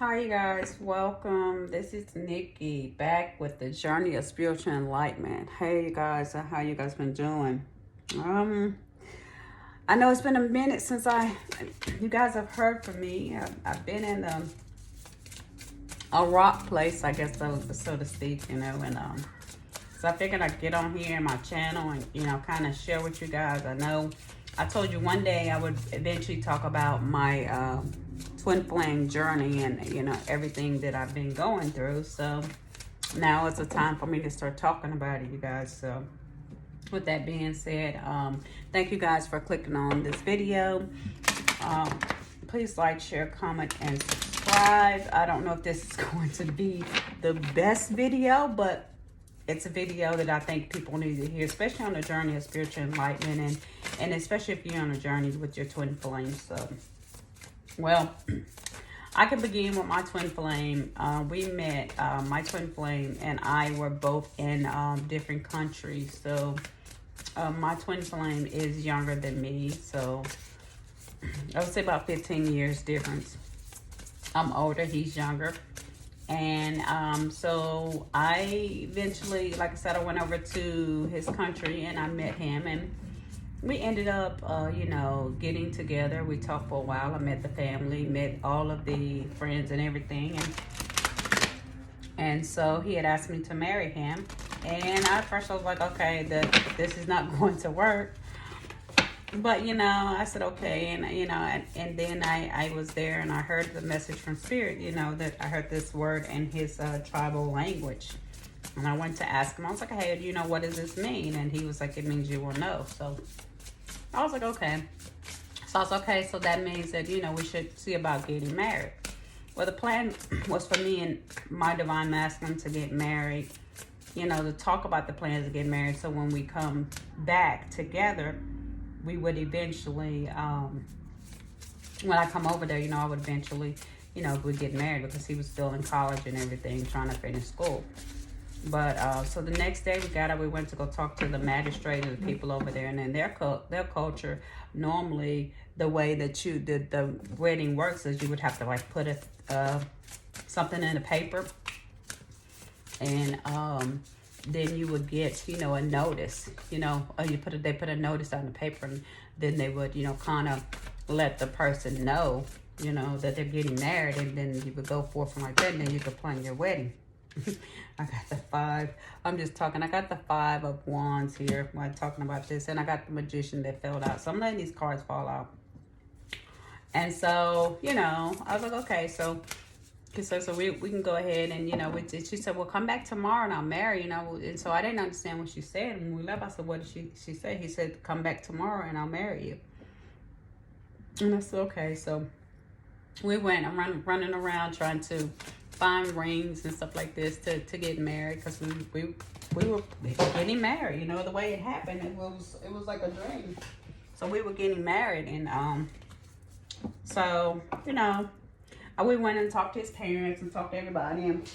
Hi, you guys. Welcome. This is Nikki back with the journey of spiritual enlightenment. Hey, you guys. How you guys been doing? Um, I know it's been a minute since you guys have heard from me. I've been in a rock place, I guess, so to speak, and so I figured I'd get on here in my channel and, kind of share with you guys. I know I told you one day I would eventually talk about my twin flame journey and, everything that I've been going through. So now it's a time for me to start talking about it, you guys. So with that being said, thank you guys for clicking on this video. Please like, share, comment, and subscribe. I don't know if this is going to be the best video, but it's a video that I think people need to hear, especially on the journey of spiritual enlightenment, and especially if you're on a journey with your twin flame. So, well, I can begin with my twin flame. We met, my twin flame and I were both in different countries. So, my twin flame is younger than me. So, I would say about 15 years difference. I'm older, he's younger. And so I eventually, like I said, I went over to his country and I met him, and we ended up, getting together. We talked for a while. I met the family, met all of the friends and everything. And so he had asked me to marry him. And at first I was like, okay, this is not going to work. But, I said, okay. And then I was there and I heard the message from Spirit, that I heard this word in his tribal language. And I went to ask him, I was like, hey, what does this mean? And he was like, it means you will know. So I was like, okay. So I was okay. So that means that, we should see about getting married. Well, the plan was for me and my divine masculine to get married, to talk about the plans to get married. So when we come back together, we would eventually, when I come over there, I would eventually, we'd get married because he was still in college and everything, trying to finish school. But so the next day we got up, we went to go talk to the magistrate and the people over there. And in their culture, normally the way that the wedding works is you would have to like put something in the paper, and then you would get, a notice, they put a notice on the paper, and then they would, kind of let the person know, that they're getting married, and then you would go forth from like that, and then you could plan your wedding. I got the 5. I got the 5 of Wands here while I'm talking about this, and I got the Magician that fell out. So I'm letting these cards fall out. And so, I was like, okay, so we can go ahead and, she said, well, come back tomorrow and I'll marry, And so I didn't understand what she said. And when we left, I said, what did she say? He said, come back tomorrow and I'll marry you. And I said, okay. So we went, I'm running around trying to find rings and stuff like this to get married, because we were getting married, the way it happened. It was like a dream. So we were getting married, and so, we went and talked to his parents and talked to everybody, and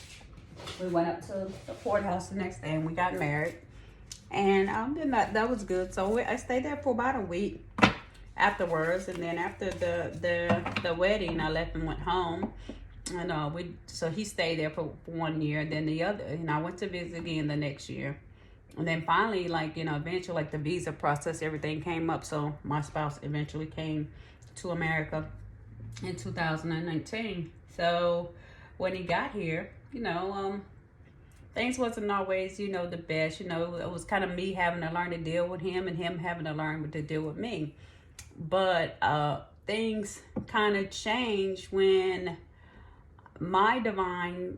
we went up to the courthouse the next day and we got married. And then that was good. So I stayed there for about a week afterwards, and then after the wedding, I left and went home. And so he stayed there for 1 year, and then the other, and I went to visit again the next year. And then finally, eventually, the visa process, everything came up. So my spouse eventually came to America in 2019. So when he got here, things wasn't always, the best. It was kind of me having to learn to deal with him and him having to learn to deal with me. But things kind of changed when my divine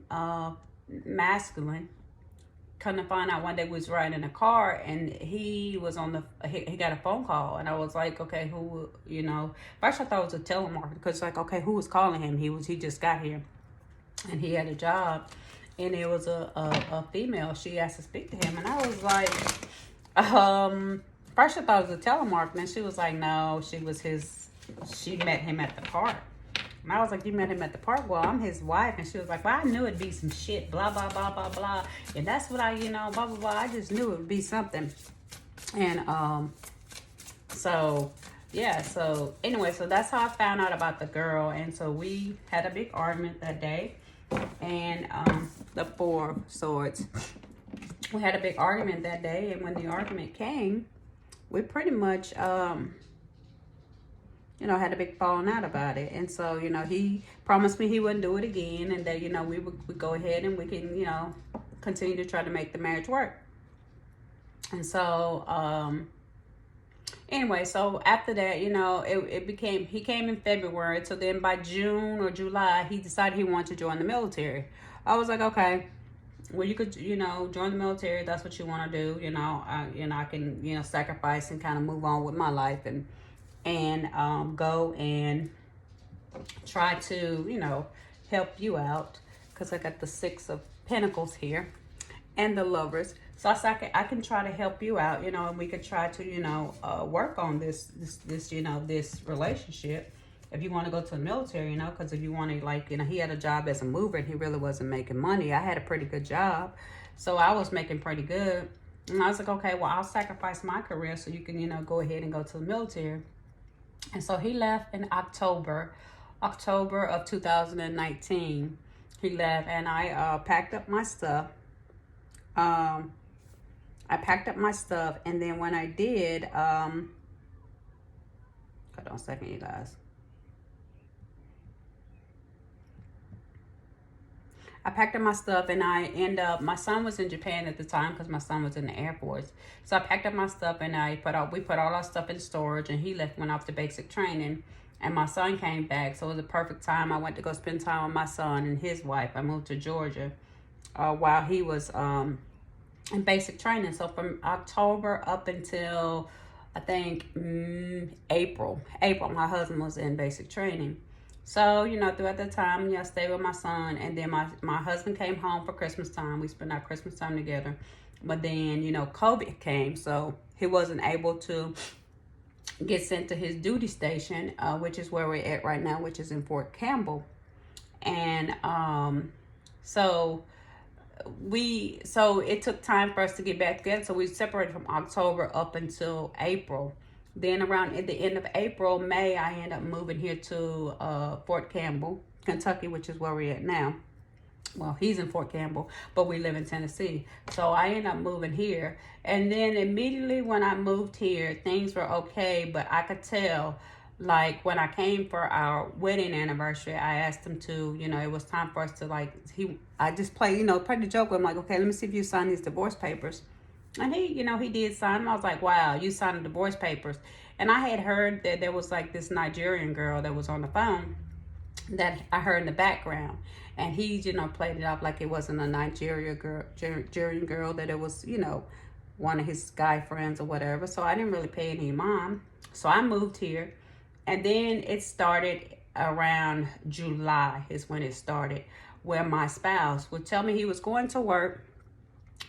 masculine come to find out one day we was riding in a car, and he was he got a phone call, and I was like, okay, who, first I thought it was a telemarketer, because okay, who was calling him? He just got here and he had a job, and it was a female. She asked to speak to him, and I was like, first I thought it was a telemarketer, and she was like, no, she met him at the park. And I was like, you met him at the park? Well, I'm his wife. And she was like, well, I knew it'd be some shit, blah, blah, blah, blah, blah. And that's what blah, blah, blah. I just knew it would be something. And so yeah, so anyway, so that's how I found out about the girl. And so we had a big argument that day. And the Four of Swords. We had a big argument that day. And when the argument came, we pretty much, you know, had a big falling out about it. And so, you know, he promised me he wouldn't do it again. And that, you know, we would go ahead and we can, you know, continue to try to make the marriage work. And so, anyway, so after that, you know, it became, he came in February. So then by June or July, he decided he wanted to join the military. I was like, okay, well, you could, you know, join the military. That's what you want to do. You know, I can, you know, sacrifice and kind of move on with my life and go and try to, you know, help you out. Because I got the Six of Pentacles here and the Lovers. So I can try to help you out, you know, and we could try to, you know, work on this, you know, this relationship. If you want to go to the military, you know, because if you want to, like, you know, he had a job as a mover and he really wasn't making money. I had a pretty good job. So I was making pretty good. And I was like, okay, well, I'll sacrifice my career so you can, you know, go ahead and go to the military. And so he left in October of 2019. He left and I packed up my stuff. I packed up my stuff, and then when I did, hold on a second, you guys. I packed up my stuff, and I end up, my son was in Japan at the time because my son was in the Air Force. So I packed up my stuff, and we put all our stuff in storage, and he went off to basic training, and my son came back. So it was a perfect time. I went to go spend time with my son and his wife. I moved to Georgia while he was in basic training. So from October up until I think April, my husband was in basic training. So, you know, throughout that time, you know, I stayed with my son, and then my husband came home for Christmas time. We spent our Christmas time together. But then, you know, COVID came, so he wasn't able to get sent to his duty station, which is where we're at right now, which is in Fort Campbell. And so it took time for us to get back together. So we separated from October up until April. Then around at the end of April, May, I ended up moving here to Fort Campbell, Kentucky, which is where we're at now. Well, he's in Fort Campbell, but we live in Tennessee. So I ended up moving here. And then immediately when I moved here, things were okay, but I could tell, like, when I came for our wedding anniversary, I asked him to, you know, it was time for us to, like, I just played the joke with him, like, okay, let me see if you sign these divorce papers. And he, you know, he did sign them. I was like, wow, you signed the divorce papers. And I had heard that there was, like, this Nigerian girl that was on the phone that I heard in the background. And he, you know, played it off like it wasn't a Nigerian girl, that it was, you know, one of his guy friends or whatever. So I didn't really pay any mind. So I moved here. And then it started around July is when it started, where my spouse would tell me he was going to work,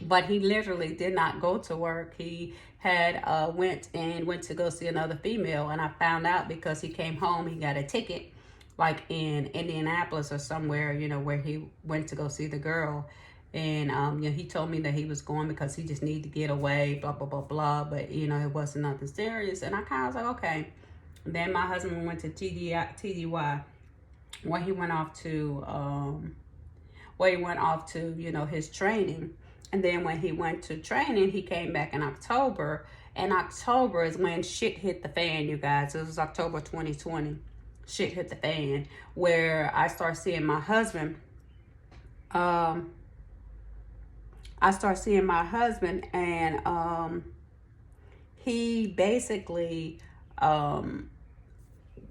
but he literally did not go to work. He had went to go see another female, and I found out because he came home, he got a ticket, like in Indianapolis or somewhere, you know, where he went to go see the girl. And you know, he told me that he was going because he just needed to get away, blah, blah, blah, blah. But, you know, it wasn't nothing serious. And I kind of was like, okay. Then my husband went to TDY, where he went off to, you know, his training. And then when he went to training, he came back in October. And October is when shit hit the fan, you guys. It was October 2020. Shit hit the fan, where I started seeing my husband. And he basically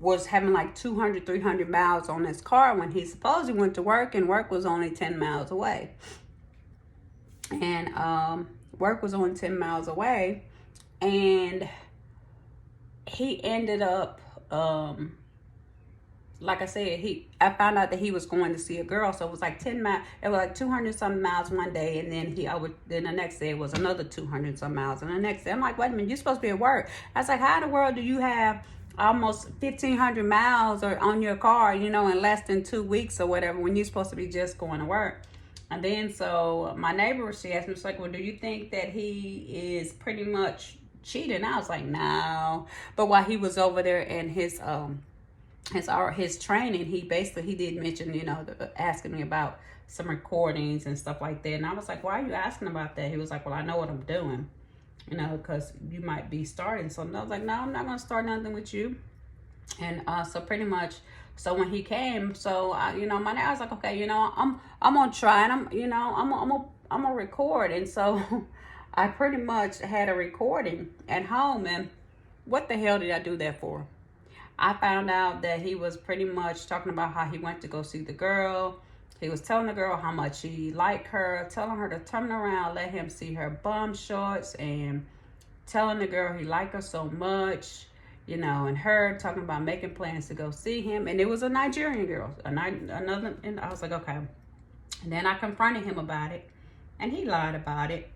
was having like 200, 300 miles on his car when he supposedly went to work, and work was only 10 miles away. And work was only 10 miles away, and he ended up, like I said, I found out that he was going to see a girl. So it was like 10 miles, it was like 200 some miles one day, and then then the next day it was another 200 some miles, and the next day I'm like, wait a minute, you're supposed to be at work. I was like, how in the world do you have almost 1,500 miles or on your car, you know, in less than 2 weeks or whatever, when you're supposed to be just going to work? And then so my neighbor, she asked me, she's like, well, do you think that he is pretty much cheating. I was like, no. But while he was over there in his training, he did mention, asking me about some recordings and stuff like that. And I was like, why are you asking about that? He was like, well, I know what I'm doing, because you might be starting something. I was like, no, I'm not going to start nothing with you. And so pretty much, so when he came, so my dad was like, okay, I'm gonna try, and I'm gonna record. And so I pretty much had a recording at home. And what the hell did I do that for? I found out that he was pretty much talking about how he went to go see the girl. He was telling the girl how much he liked her, telling her to turn around, let him see her bum shorts, and telling the girl he liked her so much, and her talking about making plans to go see him. And it was a Nigerian girl, and I was like, okay. And then I confronted him about it, and he lied about it.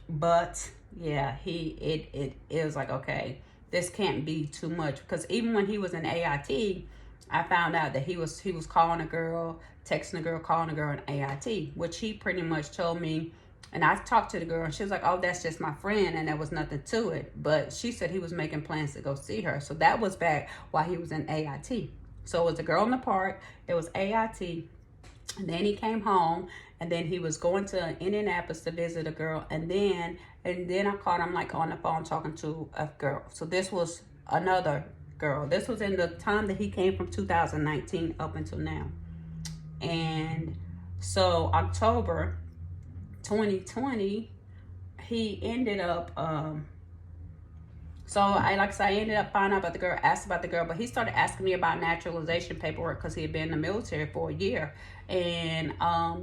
But yeah, it was like, okay, this can't be too much, because even when he was in AIT, I found out that he was calling a girl, texting a girl, calling a girl in AIT, which he pretty much told me. And I talked to the girl, and she was like, oh, that's just my friend, and there was nothing to it. But she said he was making plans to go see her. So that was back while he was in AIT. So it was a girl in the park, it was AIT, and then he came home, and then he was going to Indianapolis to visit a girl, and then I caught him like on the phone talking to a girl. So this was another girl. This was in the time that he came from 2019 up until now. And so October 2020, he ended up I ended up finding out about the girl, asked about the girl, but he started asking me about naturalization paperwork, because he had been in the military for a year. And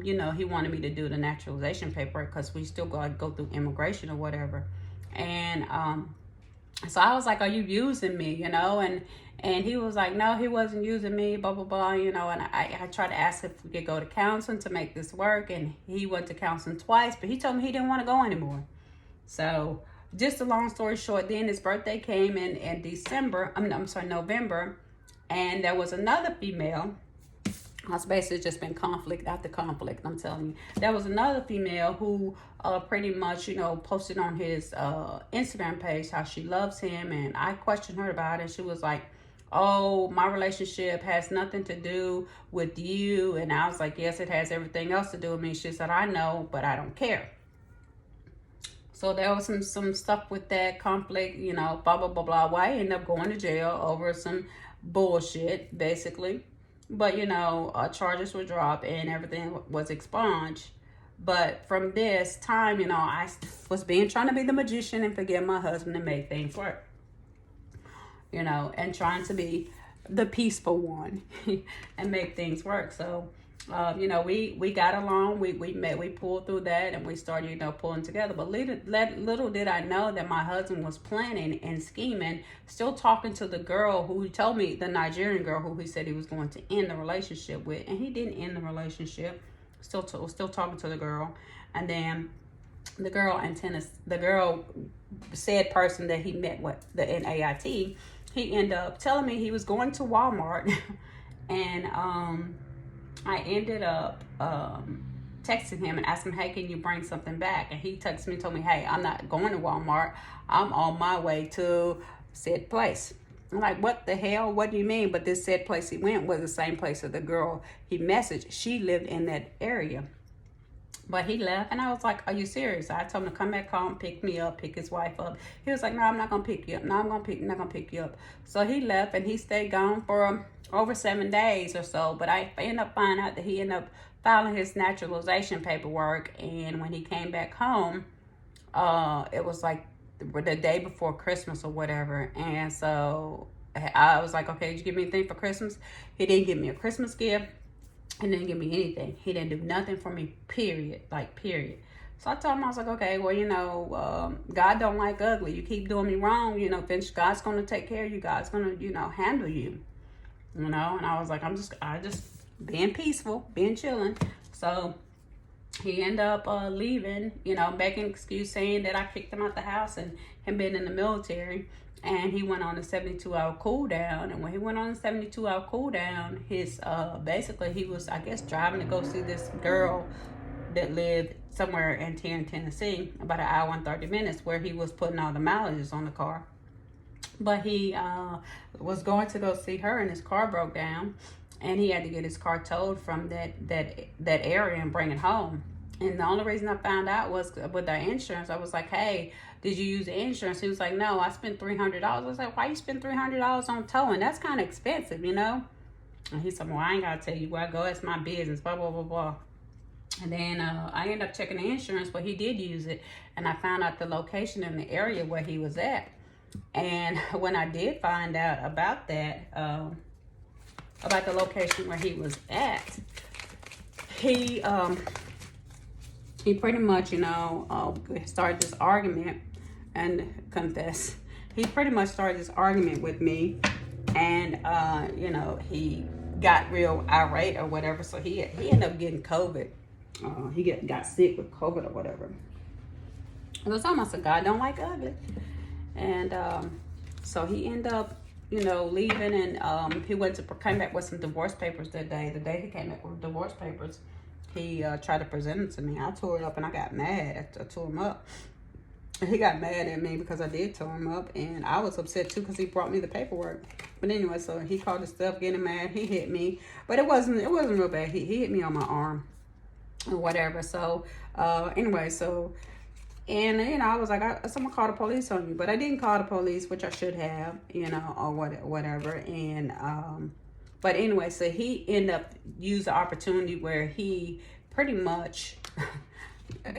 he wanted me to do the naturalization paperwork, because we still go through immigration or whatever. And so I was like, are you using me? And he was like, no, he wasn't using me, blah, blah, blah, and I tried to ask if we could go to counseling to make this work, and he went to counseling twice, but he told me he didn't want to go anymore. So just a long story short, then his birthday came in November, and there was another female. It's basically just been conflict after conflict, I'm telling you. There was another female who pretty much, posted on his Instagram page how she loves him, and I questioned her about it. She was like, oh, my relationship has nothing to do with you. And I was like, yes, it has everything else to do with me. She said, I know, but I don't care. So there was some stuff with that conflict, blah, blah, blah, blah. Why I ended up going to jail over some bullshit, basically. But, charges were dropped and everything was expunged. But from this time, I was trying to be the magician and forgive my husband and make things work. And trying to be the peaceful one and make things work. So, we got along, we met, we pulled through that, and we started, pulling together. But little did I know that my husband was planning and scheming, still talking to the girl who told me, the Nigerian girl who he said he was going to end the relationship with. And he didn't end the relationship, still talking to the girl. And then the girl said person that he met with in AIT, he ended up telling me he was going to Walmart. And I ended up texting him and asking him, hey, can you bring something back? And he texted me and told me, hey, I'm not going to Walmart, I'm on my way to said place. I'm like, what the hell? What do you mean? But this said place he went was the same place that the girl he messaged, she lived in that area. But he left, and I was like, are you serious? I told him to come back home, pick me up, pick his wife up. He was like, no, I'm not going to pick you up. No, I'm not going to pick you up. So he left, and he stayed gone for over 7 days or so. But I ended up finding out that he ended up filing his naturalization paperwork. And when he came back home, it was like the day before Christmas or whatever. And so I was like, okay, did you give me anything for Christmas? He didn't give me a Christmas gift. He didn't give me anything. He didn't do nothing for me, period. So I told him, I was like, okay, well, God don't like ugly. You keep doing me wrong, God's going to take care of you. God's going to, handle you, And I was like, I just being peaceful, being chilling. So he ended up leaving, making an excuse saying that I kicked him out the house and him being in the military. And he went on a 72-hour cool down. And when he went on a 72-hour cool down, his basically he was, I guess, driving to go see this girl that lived somewhere in Tennessee, about an hour and 30 minutes, where he was putting all the mileages on the car. But he was going to go see her, and his car broke down, and he had to get his car towed from that area and bring it home. And the only reason I found out was with our insurance. I was like, hey, did you use the insurance? He was like, no, I spent $300. I was like, why you spend $300 on towing? That's kind of expensive, you know? And he said, well, I ain't got to tell you where I go. It's my business, blah, blah, blah, blah. And then I ended up checking the insurance, but he did use it. And I found out the location in the area where he was at. And when I did find out about that, about the location where he was at, he pretty much, you know, started this argument and confess. He pretty much started this argument with me, and you know, he got real irate or whatever. So he ended up getting COVID. He got sick with COVID or whatever. And I was almost a God don't like ugly. And so he ended up, you know, leaving, and he came back with some divorce papers that day. The day he came back with divorce papers, he tried to present them to me. I tore it up, and I got mad. I tore him up. And he got mad at me because I did tear him up, and I was upset too because he brought me the paperwork. But anyway, so he called his stuff, getting mad. He hit me, but it wasn't real bad. He hit me on my arm or whatever. So anyway, so. And, you know, I was like, someone called the police on you. But I didn't call the police, which I should have, you know, or whatever. And, but anyway, so he ended up using the opportunity where he pretty much,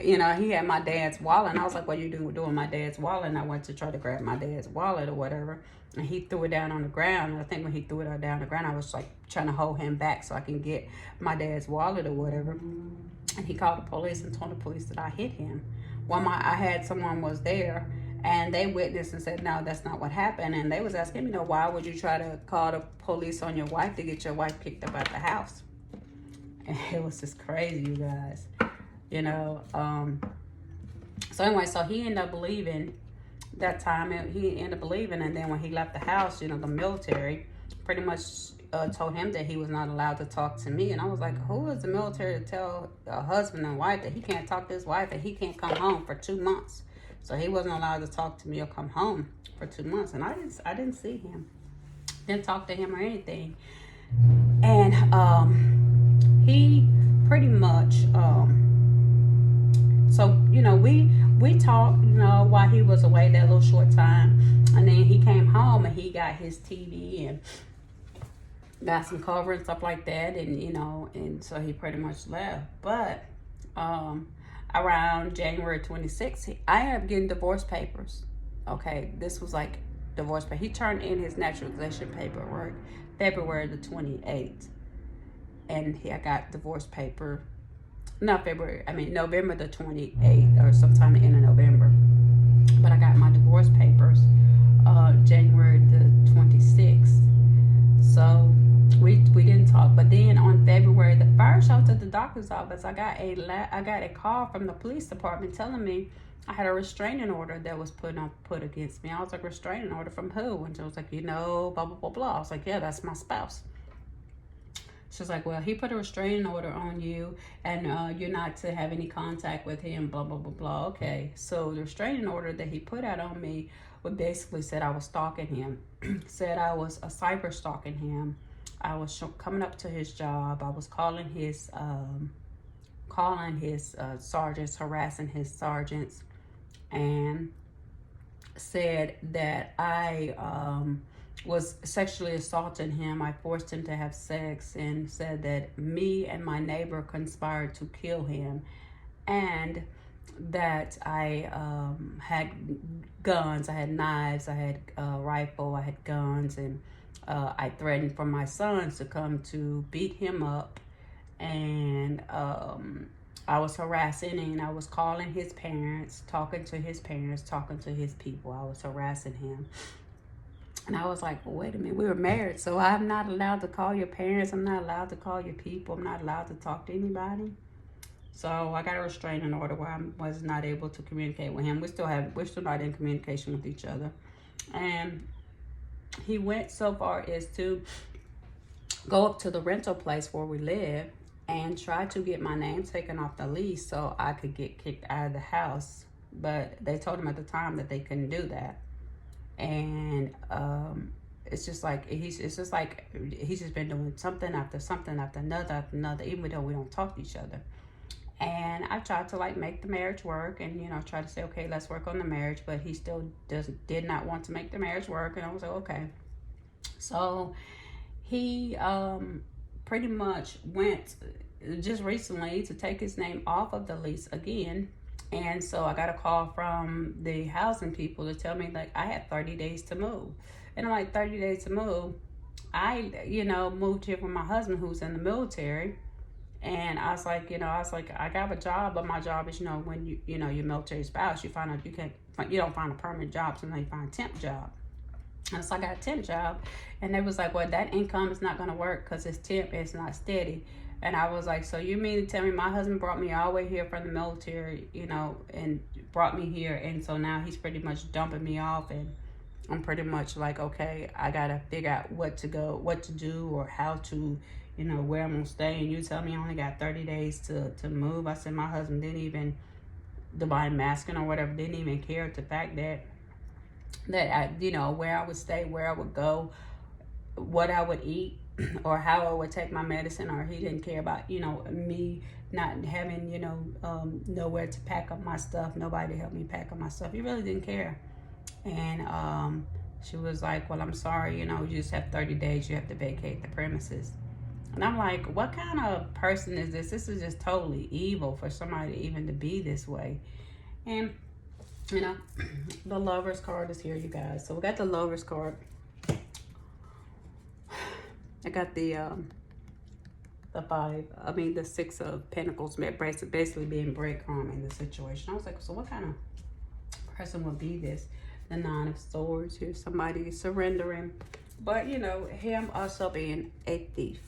you know, he had my dad's wallet. And I was like, what are you doing my dad's wallet? And I went to try to grab my dad's wallet or whatever. And he threw it down on the ground. And I think when he threw it down on the ground, I was like trying to hold him back so I can get my dad's wallet or whatever. And he called the police and told the police that I hit him. Well, I had someone was there, and they witnessed and said, no, that's not what happened. And they was asking me, you know, why would you try to call the police on your wife to get your wife kicked up out the house? And it was just crazy, you guys. You know, so anyway, so he ended up leaving that time. He ended up leaving, and then when he left the house, you know, the military pretty much told him that he was not allowed to talk to me. And I was like, who is the military to tell a husband and wife that he can't talk to his wife and he can't come home for 2 months? So he wasn't allowed to talk to me or come home for 2 months. And I didn't see him, didn't talk to him or anything. And he pretty much so, you know, we talked, you know, while he was away that little short time. And then he came home and he got his TV and got some cover and stuff like that, and you know, and so he pretty much left. But around January 26th, I ended up getting divorce papers. Okay, this was like divorce paper. He turned in his naturalization paperwork February the 28th, and I got divorce paper. Not February. I mean November the 28th, or sometime in November. But I got my divorce papers January the 26th. So we didn't talk. But then on February the 1st, I was at the doctor's office. I got a call from the police department telling me I had a restraining order that was put against me. I was like, restraining order from who? And she was like, you know, blah blah blah blah. I was like, yeah, that's my spouse. She's like, well, he put a restraining order on you, and you're not to have any contact with him, blah blah blah blah. Okay, so the restraining order that he put out on me basically said I was stalking him, said I was a cyber stalking him. I was coming up to his job. I was calling his sergeants, harassing his sergeants, and said that I was sexually assaulting him. I forced him to have sex, and said that me and my neighbor conspired to kill him, and that I had guns, I had knives, I had a rifle, I had guns, and I threatened for my sons to come to beat him up, and I was harassing, and I was calling his parents, talking to his parents, talking to his people. I was harassing him. And I was like, well, wait a minute, we were married, so I'm not allowed to call your parents, I'm not allowed to call your people, I'm not allowed to talk to anybody. So I got a restraining order where I was not able to communicate with him. We're still not in communication with each other. And he went so far as to go up to the rental place where we live and tried to get my name taken off the lease so I could get kicked out of the house. But they told him at the time that they couldn't do that. And it's just like he's just been doing something after another, even though we don't talk to each other. And I tried to like make the marriage work, and try to say, okay, let's work on the marriage, but he still did not want to make the marriage work. And I was like, okay. So he pretty much went just recently to take his name off of the lease again. And so I got a call from the housing people to tell me like I had 30 days to move. And I'm like, 30 days to move? I, moved here with my husband who's in the military. And I was like, I got a job, but my job is, when you're military spouse, you find out you don't find a permanent job, so now you find a temp job. And so I got a temp job, and they was like, well, that income is not going to work because it's temp, it's not steady. And I was like, so you mean to tell me my husband brought me all the way here from the military, and brought me here, and so now he's pretty much dumping me off, and I'm pretty much like, okay, I got to figure out what to do, or how to, where I'm going to stay. And you tell me I only got 30 days to move. I said my husband didn't even, divine masculine or whatever, didn't even care the fact that I, where I would stay, where I would go, what I would eat, or how I would take my medicine, or he didn't care about, me not having, nowhere to pack up my stuff, nobody to help me pack up my stuff. He really didn't care. And she was like, well, I'm sorry, you just have 30 days, you have to vacate the premises. And I'm like, what kind of person is this? This is just totally evil for somebody even to be this way. And, the Lover's card is here, you guys. So we got the Lover's card. I got the Six of Pentacles, basically being breadcrumb in the situation. I was like, so what kind of person would be this? The Nine of Swords. Here's somebody surrendering. But, him also being a thief.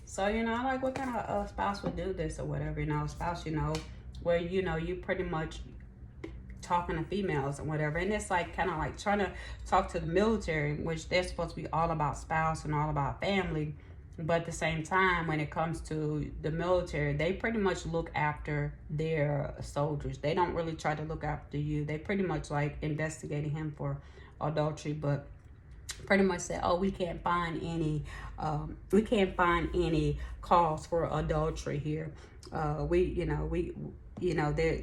So, I like what kind of spouse would do this or whatever, a spouse, where, you pretty much talking to females and whatever. And it's like kind of like trying to talk to the military, which they're supposed to be all about spouse and all about family. But at the same time, when it comes to the military, they pretty much look after their soldiers. They don't really try to look after you. They pretty much like investigating him for adultery, but pretty much said, oh, we can't find any cause for adultery here. They're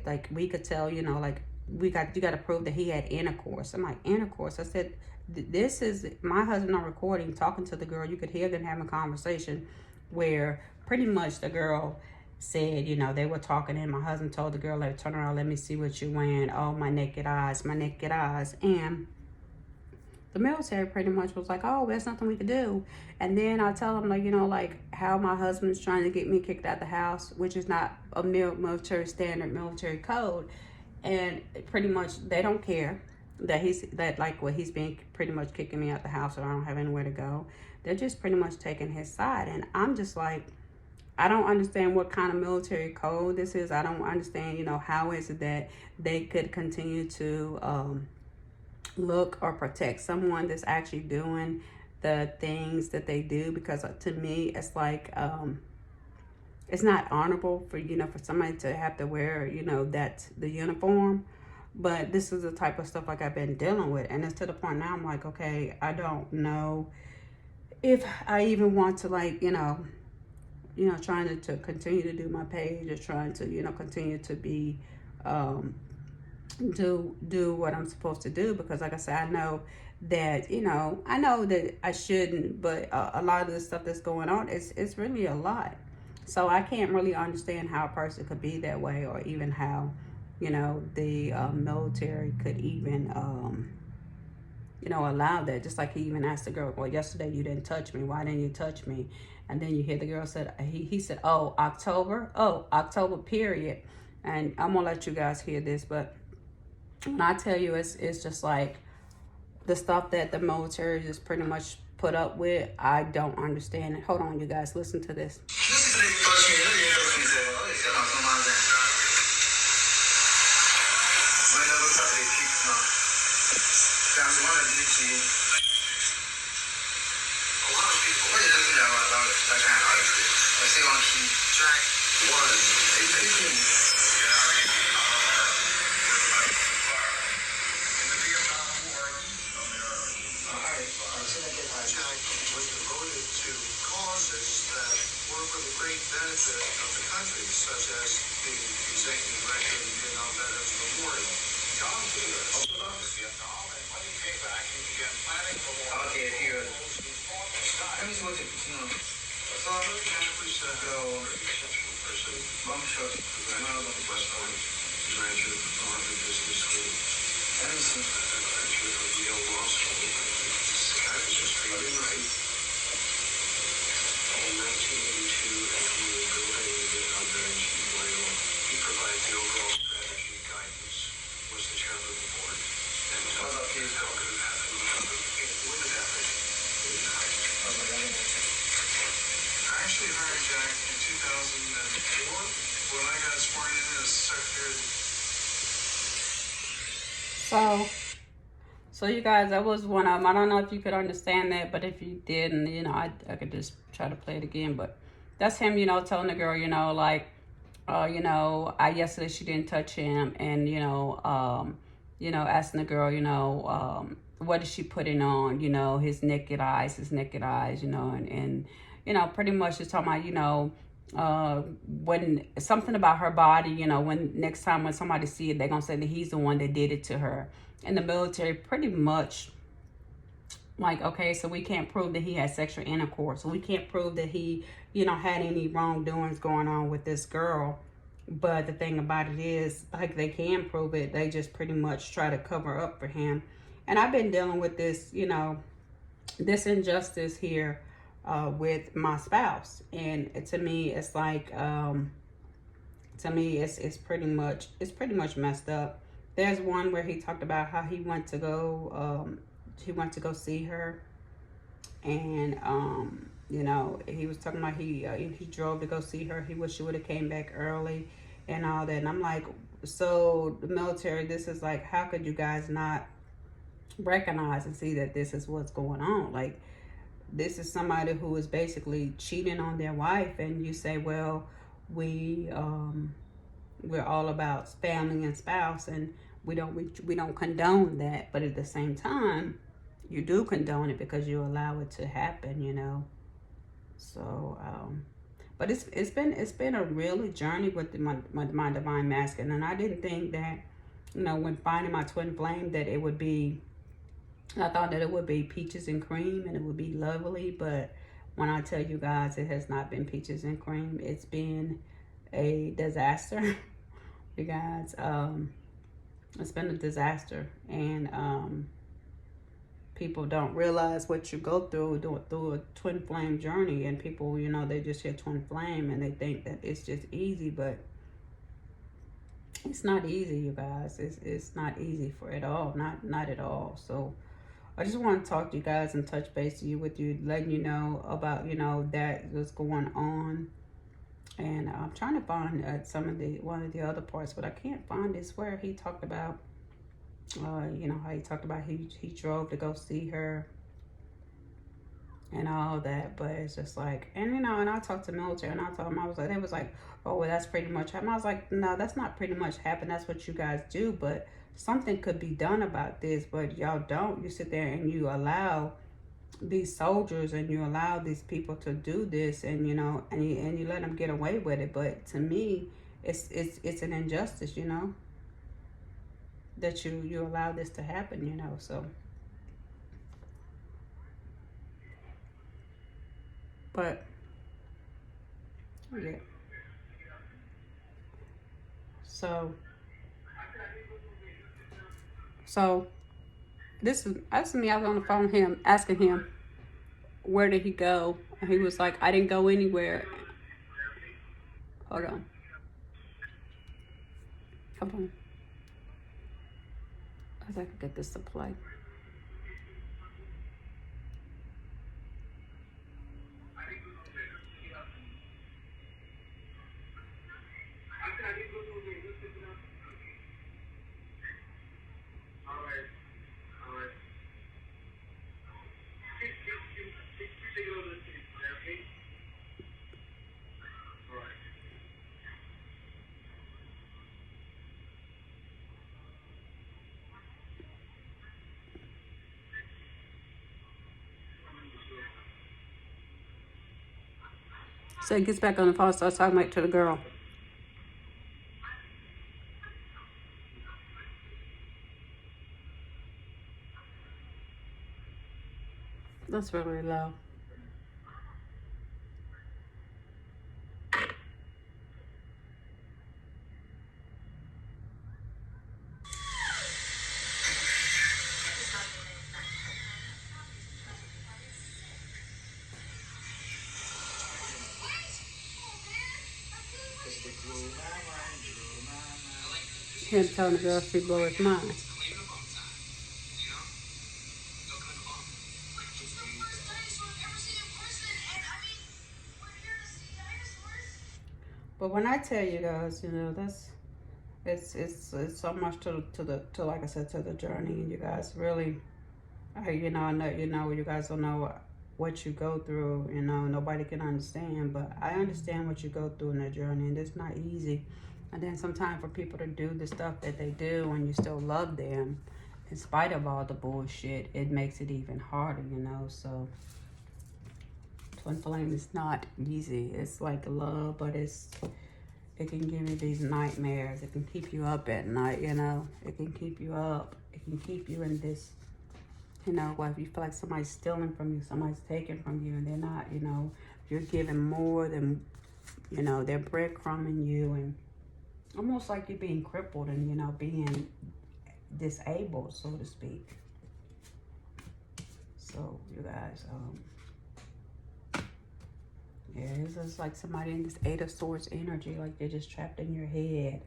like, we could tell, you got to prove that he had intercourse. I'm like, intercourse? I said, this is my husband on recording talking to the girl. You could hear them having a conversation where pretty much the girl said, they were talking, and my husband told the girl, like, turn around, let me see what you're wearing. Oh, my naked eyes. And the military pretty much was like, oh, there's nothing we could do. And then I tell them, like, how my husband's trying to get me kicked out the house, which is not a military standard, military code. And pretty much they don't care that he's being pretty much kicking me out the house, or I don't have anywhere to go. They're just pretty much taking his side. And I'm just like, I don't understand what kind of military code this is. I don't understand, how is it that they could continue to look or protect someone that's actually doing the things that they do. Because to me, it's like, it's not honorable for, for somebody to have to wear, that's the uniform. But this is the type of stuff like I've been dealing with. And it's to the point now I'm like, okay, I don't know if I even want to, like, trying to continue to do my page, or trying to, continue to be, do what I'm supposed to do. Because like I said, I know that, I know that I shouldn't, but a lot of the stuff that's going on, it's really a lot. So I can't really understand how a person could be that way, or even how, the military could even, allow that. Just like he even asked the girl, well, yesterday you didn't touch me. Why didn't you touch me? And then you hear the girl said, he said, oh, October period. And I'm going to let you guys hear this. But when I tell you, it's just like the stuff that the military just pretty much put up with, I don't understand it. Hold on, you guys, listen to this. Let's see on key. Jack 1. Hey, begin. Jack was devoted to causes that were for the great benefit of the country, such as the executive director of the Vietnam Veterans Memorial. John Peter opened up to Vietnam, and when he came back, he began planning for more. Okay, here. Let me see what Jack was a very exceptional person. Graduate of Harvard Business School. Let me see. Graduate of Yale Law School. This guy was just treated right. In 1982, as we were building the Vietnam Veterans Memorial, he provided the overall strategy and guidance, was the chairman of the board. And how could it have happened? It would have happened. It didn't happen. I actually hired Jack in 2004 when I got sworn in as secretary. So you guys, that was one of them. I don't know if you could understand that, but if you didn't, you know, I could just try to play it again. But that's him, you know, telling the girl, you know, like, you know, yesterday she didn't touch him, and you know, asking the girl, you know, what is she putting on, you know, his naked eyes, you know, and you know, pretty much just talking about, you know, when something about her body, you know, when next time when somebody see it, they're gonna say that he's the one that did it to her. In the military, pretty much like, okay, so we can't prove that he had sexual intercourse, so we can't prove that he, you know, had any wrongdoings going on with this girl. But the thing about it is, like, they can prove it, they just pretty much try to cover up for him. And I've been dealing with this, you know, this injustice here with my spouse, and to me it's like to me it's pretty much messed up. There's one where he talked about how he went to go see her, and you know, he was talking about he drove to go see her. He wish he would have came back early and all that. And I'm like, so the military, this is like, how could you guys not recognize and see that this is what's going on? Like, this is somebody who is basically cheating on their wife, and you say, well, we're all about family and spouse, and we don't condone that. But at the same time, you do condone it because you allow it to happen, you know. So but it's been a really journey with my divine masculine, and I didn't think that, you know, when finding my twin flame, that it would be, I thought that it would be peaches and cream and it would be lovely. But when I tell you guys, it has not been peaches and cream. It's been a disaster. You guys, it's been a disaster. And people don't realize what you go through a twin flame journey. And people, you know, they just hear twin flame and they think that it's just easy, but it's not easy, you guys. It's not easy for at all. Not at all. So I just want to talk to you guys and touch base with you, letting you know about, you know, that was going on. And I'm trying to find one of the other parts, but I can't find this where he talked about, you know, how he talked about he drove to go see her and all that. But it's just like, and you know, and I talked to military, and I told them, I was like, they was like, oh, well, that's pretty much happened. I was like, no, that's not pretty much happened. That's what you guys do, but something could be done about this. But y'all don't. You sit there and you allow these soldiers and you allow these people to do this, and you know, and you let them get away with it. But to me, it's an injustice, you know, that you allow this to happen, you know. So, but yeah. So this is me. I was on the phone him asking him where did he go, and he was like, I didn't go anywhere. Hold on. I could get this to play. So he gets back on the phone, starts talking back to the girl. That's really low. Him telling the girl she blew his mind. But when I tell you guys, you know, that's it's so much to like I said, to the journey. And you guys really, you know, I know, you know, you guys don't know what you go through. You know, nobody can understand, but I understand what you go through in the journey, and it's not easy. And then sometimes for people to do the stuff that they do and you still love them, in spite of all the bullshit, it makes it even harder, you know. So twin flame is not easy. It's like love, but it can give you these nightmares. It can keep you up at night, you know. It can keep you up. It can keep you in this, you know, where if you feel like somebody's stealing from you, somebody's taking from you, and they're not, you know, you're giving more than, you know, they're breadcrumbing you, and almost like you're being crippled and, you know, being disabled, so to speak. So, you guys, yeah, it's just like somebody in this Eight of Swords energy, like they're just trapped in your head.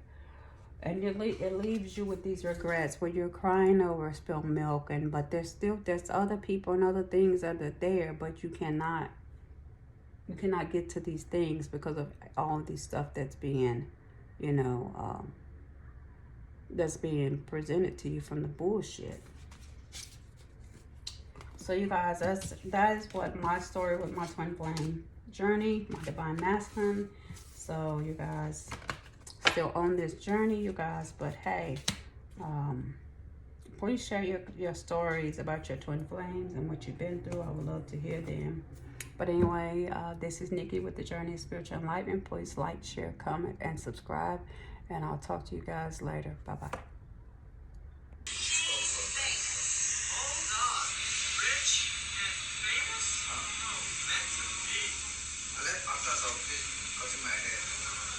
And it leaves you with these regrets where you're crying over spilled milk, but there's other people and other things that are there, but you cannot get to these things because of all of these stuff that's being, you know, that's being presented to you from the bullshit. So you guys, that is what my story with my twin flame journey, my divine masculine. So you guys still on this journey, you guys, but hey, please share your stories about your twin flames and what you've been through. I would love to hear them. But anyway, this is Nikki with the Journey of Spiritual Enlightenment. Please like, share, comment, and subscribe. And I'll talk to you guys later. Bye-bye.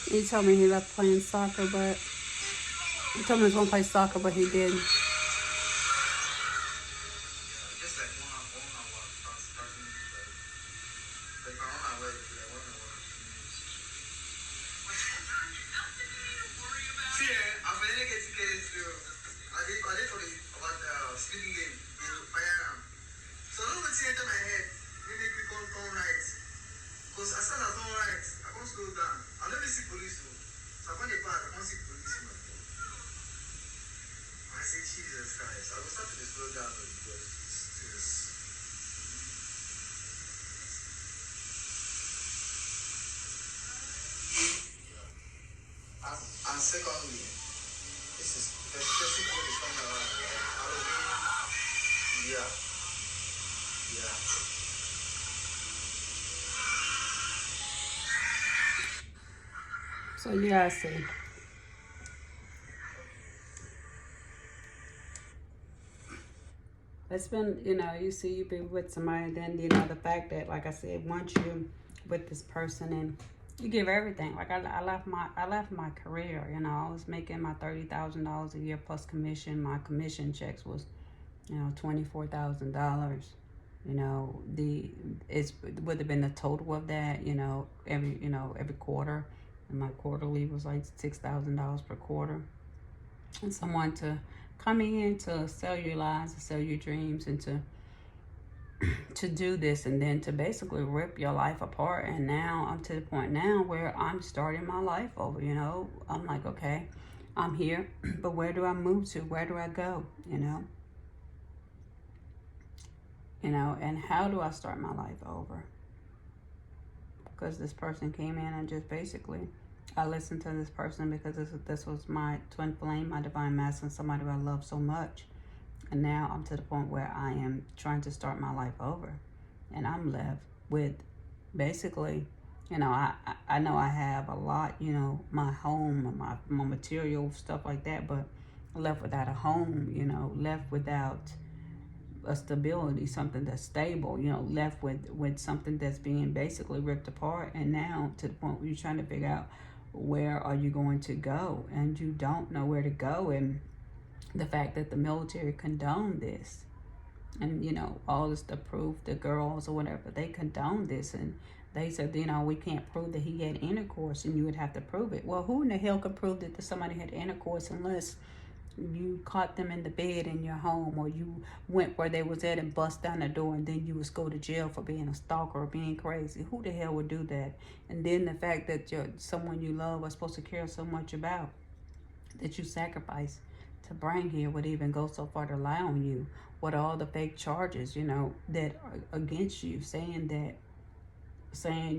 He told me he left playing soccer, but he told me he was going to play soccer, but he didn't. Jesus Christ. I will start to slow down because and secondly, this is specifically the coming around, right? Halloween, yeah. So you guys see. It's been, you know, you see you be with somebody, then, you know, the fact that, like I said, once you with this person and you give everything. Like I left my career, you know, I was making my $30,000 a year plus commission. My commission checks was, you know, $24,000. You know, it would have been the total of that, you know, every quarter. And my quarterly was like $6,000 per quarter. And someone to come in to sell your lies, to sell your dreams, and to do this, and then to basically rip your life apart. And now I'm to the point now where I'm starting my life over, you know. I'm like, okay, I'm here, but where do I move to? Where do I go? You know, and how do I start my life over? Because this person came in and just basically, I listened to this person because this was my twin flame, my divine masculine, somebody I love so much. And now I'm to the point where I am trying to start my life over. And I'm left with basically You know, I know I have a lot, you know, my home and my material, stuff like that, but left without a home, you know, left without a stability, something that's stable, you know, left with something that's being basically ripped apart. And now to the point where you're trying to figure out where are you going to go, and you don't know where to go. And the fact that the military condoned this, and you know, all this to prove the girls or whatever, they condoned this, and they said, you know, we can't prove that he had intercourse, and you would have to prove it. Well, who in the hell could prove that somebody had intercourse unless you caught them in the bed in your home, or you went where they was at and bust down the door, and then you was go to jail for being a stalker or being crazy? Who the hell would do that? And then the fact that someone you love are supposed to care so much about, that you sacrifice to bring here, would even go so far to lie on you with all the fake charges, you know, that are against you, saying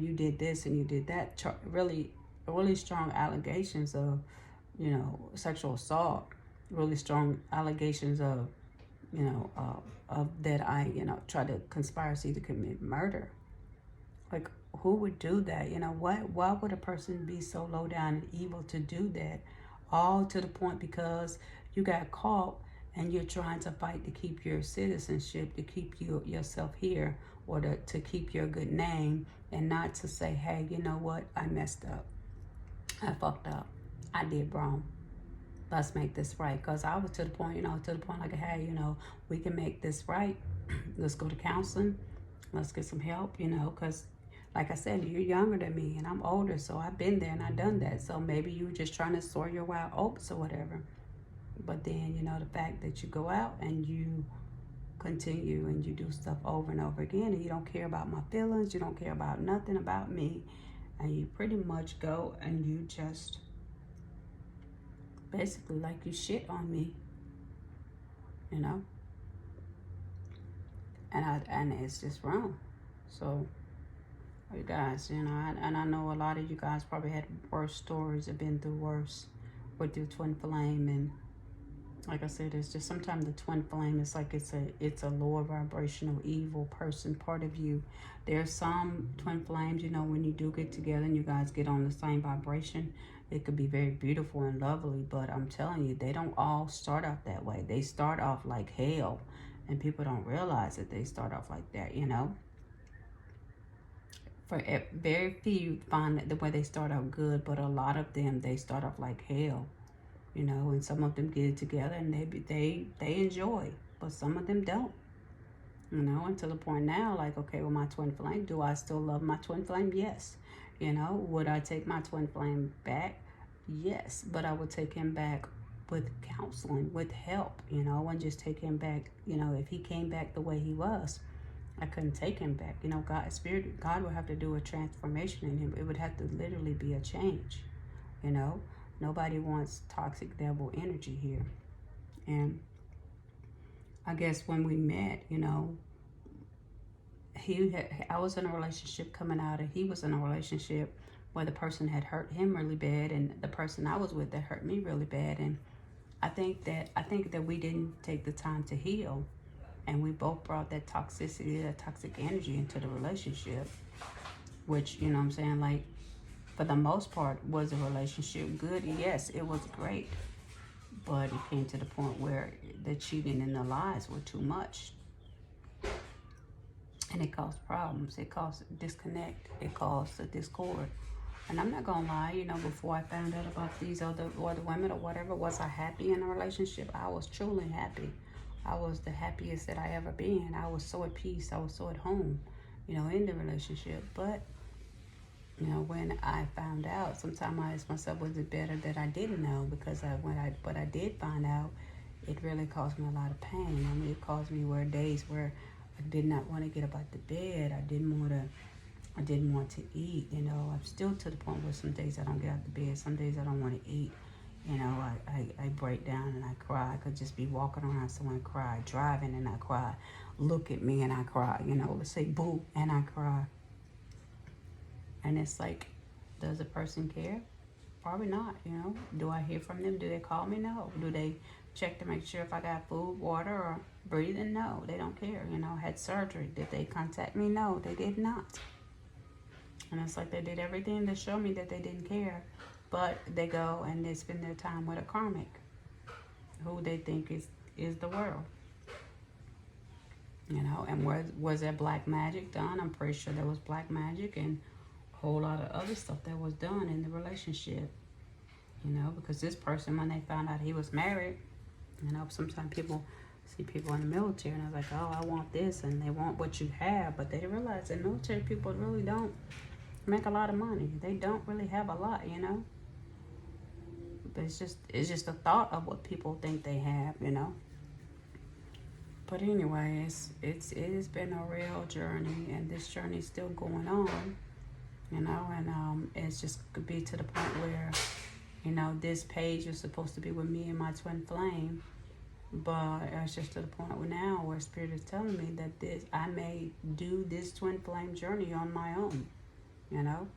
you did this and you did that, really strong allegations of, you know, sexual assault, really strong allegations of, you know, of that I, you know, tried to conspiracy to commit murder. Like, who would do that? You know, why would a person be so low down and evil to do that? All to the point because you got caught and you're trying to fight to keep your citizenship, to keep yourself here, or to keep your good name, and not to say, hey, you know what, I messed up, I fucked up, I did wrong, let's make this right. Because I was to the point, you know, like, hey, you know, we can make this right. Let's go to counseling, let's get some help, you know, because like I said, you're younger than me and I'm older, so I've been there and I've done that. So maybe you were just trying to soar your wild oats or whatever. But then, you know, the fact that you go out and you continue and you do stuff over and over again, and you don't care about my feelings, you don't care about nothing about me, and you pretty much go and you just basically, like, you shit on me, you know, and it's just wrong. So you guys, you know, and I know a lot of you guys probably had worse stories, have been through worse with your twin flame. And like I said, it's just sometimes the twin flame is like it's a lower vibrational evil person, part of you. There's some twin flames, you know, when you do get together and you guys get on the same vibration, it could be very beautiful and lovely. But I'm telling you, they don't all start off that way. They start off like hell, and people don't realize that they start off like that, you know. For very few find the way they start out good, but a lot of them, they start off like hell, you know. And some of them get it together and they enjoy, but some of them don't, you know. And to the point now, like, okay, well, my twin flame, do I still love my twin flame? Yes. You know, would I take my twin flame back? Yes, but I would take him back with counseling, with help, you know. I wouldn't just take him back, you know, if he came back the way he was, I couldn't take him back. You know, God would have to do a transformation in him. It would have to literally be a change, you know. Nobody wants toxic devil energy here. And I guess when we met, you know, I was in a relationship coming out, and he was in a relationship where the person had hurt him really bad, and the person I was with that hurt me really bad. And I think that we didn't take the time to heal. And we both brought that toxicity, that toxic energy into the relationship, which, you know what I'm saying, like, for the most part, was a relationship good? Yes, it was great. But it came to the point where the cheating and the lies were too much. And it caused problems. It caused disconnect. It caused a discord. And I'm not going to lie, you know, before I found out about these other women or whatever, was I happy in a relationship? I was truly happy. I was the happiest that I ever been. I was so at peace. I was so at home, you know, in the relationship. But, you know, when I found out, sometimes I asked myself, was it better that I didn't know? Because what I did find out, it really caused me a lot of pain. I mean, it caused me days where I did not want to get up out the bed. I didn't want to eat. You know, I'm still to the point where some days I don't get out the bed. Some days I don't want to eat. You know, I break down and I cry. I could just be walking around somewhere and cry, driving and I cry, look at me and I cry, you know, let's say boo and I cry. And it's like, does a person care? Probably not, you know. Do I hear from them? Do they call me? No. Do they check to make sure if I got food, water, or breathing? No, they don't care. You know, had surgery. Did they contact me? No, they did not. And it's like they did everything to show me that they didn't care. But they go and they spend their time with a karmic who they think is the world. You know, and was there black magic done? I'm pretty sure there was black magic and a whole lot of other stuff that was done in the relationship. You know, because this person, when they found out he was married, you know, sometimes people see people in the military and they're like, oh, I want this, and they want what you have, but they realize that military people really don't make a lot of money. They don't really have a lot, you know. But it's just the thought of what people think they have, you know. But anyway, it has been a real journey, and this journey is still going on, you know, and it's just could be to the point where, you know, this page is supposed to be with me and my twin flame, but it's just to the point where now where Spirit is telling me that I may do this twin flame journey on my own, you know.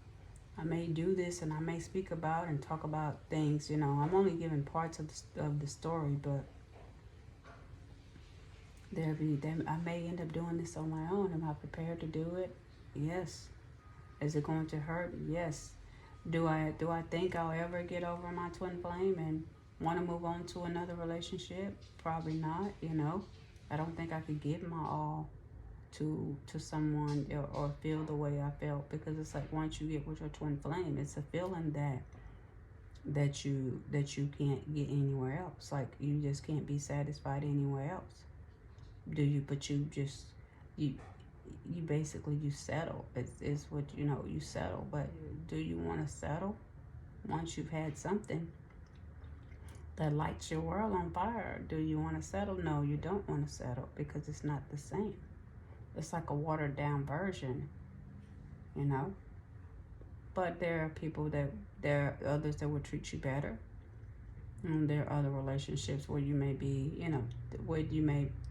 I may do this and I may speak about and talk about things, you know. I'm only giving parts of the story, but I may end up doing this on my own. Am I prepared to do it? Yes. Is it going to hurt? Yes. Do I think I'll ever get over my twin flame and want to move on to another relationship? Probably not, you know. I don't think I could give my all to someone or feel the way I felt, because it's like once you get with your twin flame, it's a feeling that you can't get anywhere else. Like you just can't be satisfied anywhere else. But you basically you settle. It's what, you know, you settle. But do you want to settle once you've had something that lights your world on fire? Do you want to settle? No, you don't want to settle, because it's not the same. It's like a watered down version, you know. But there are others that will treat you better. And there are other relationships where you may be, you know,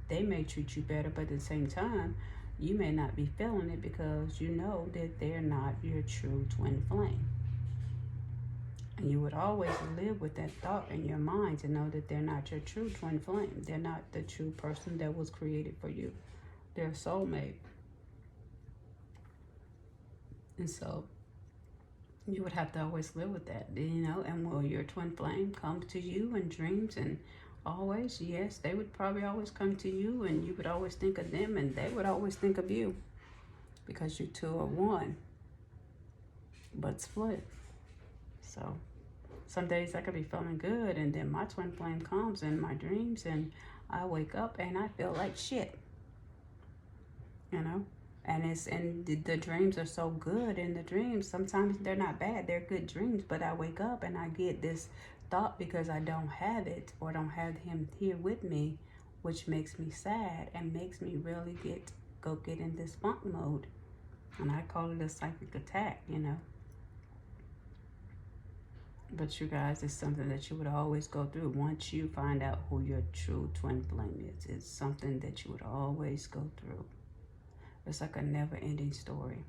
they may treat you better, but at the same time, you may not be feeling it because you know that they're not your true twin flame. And you would always live with that thought in your mind to know that they're not your true twin flame. They're not the true person that was created for you. They're a soulmate. And so you would have to always live with that, you know. And will your twin flame come to you in dreams and always? Yes, they would probably always come to you, and you would always think of them, and they would always think of you, because you two are one, but split. So some days I could be feeling good, and then my twin flame comes in my dreams, and I wake up and I feel like shit, you know. And the dreams are so good. In the dreams, sometimes they're not bad, they're good dreams, but I wake up and I get this thought because I don't have it, or don't have him here with me, which makes me sad and makes me really go get in this funk mode. And I call it a psychic attack, you know. But you guys, it's something that you would always go through once you find out who your true twin flame is. It's something that you would always go through. It's like a never-ending story.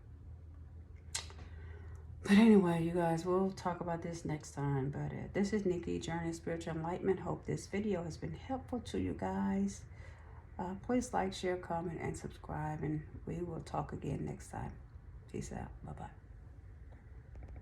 But anyway, you guys, we'll talk about this next time. But this is Nikki, Journey of Spiritual Enlightenment. Hope this video has been helpful to you guys. Please like, share, comment, and subscribe. And we will talk again next time. Peace out. Bye-bye.